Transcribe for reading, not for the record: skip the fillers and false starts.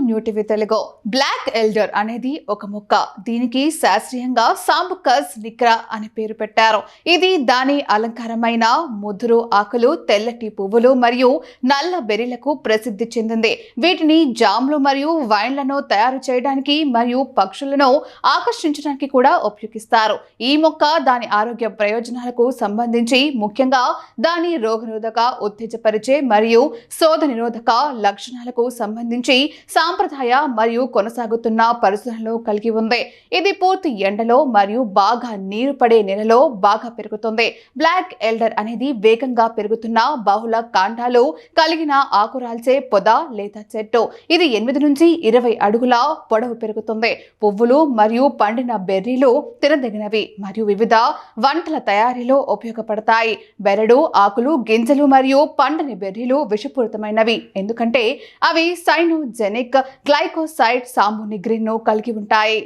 New TV Telugu. Black elder అనేది ఒక మొక్క. దీనికి శాస్త్రీయంగా సాంబుకస్ నిక్రా అని పేరు పెట్టారు. ఇది దాని అలంకారమైన ముదురు ఆకులు, తెల్లటి పువ్వులు మరియు నల్ల బెర్రీలకు ప్రసిద్ధి చెందింది. వీటిని జామ్లు మరియు వైన్లను తయారు చేయడానికి మరియు పక్షులను ఆకర్షించడానికి కూడా ఉపయోగిస్తారు. ఈ మొక్క దాని ఆరోగ్య ప్రయోజనాలకు సంబంధించి ముఖ్యంగా దాని రోగనిరోధక, ఉత్తేజపరిచే మరియు శోధ నిరోధక లక్షణాలకు సంబంధించి సాంప్రదాయ మరియు కొనసాగుతున్న పరిశోధనలు కలిగి ఉంది. ఇది పూర్తి ఎండలో మరియు బాగా నీరు పడే నెలలో బాగా పెరుగుతుంది. బ్లాక్ ఎల్డర్ అనేది వేగంగా పెరుగుతున్న బహుళ కాండాలు కలిగిన ఆకురాల్చే పొద లేదా చెట్టు. ఇది 8 నుంచి 20 అడుగుల పొడవు పెరుగుతుంది. పువ్వులు మరియు పండిన బెర్రీలు తినదగినవి మరియు వివిధ వంటల తయారీలో ఉపయోగపడతాయి. బెరడు ఆకులు, గింజలు మరియు పండని బెర్రీలు విషపూరితమైనవి ఎందుకంటే అవి సైనోజెనిక్ గ్లైకోసైడ్ సాంబోనిగ్రిన్ ను కలిగి ఉంటాయి.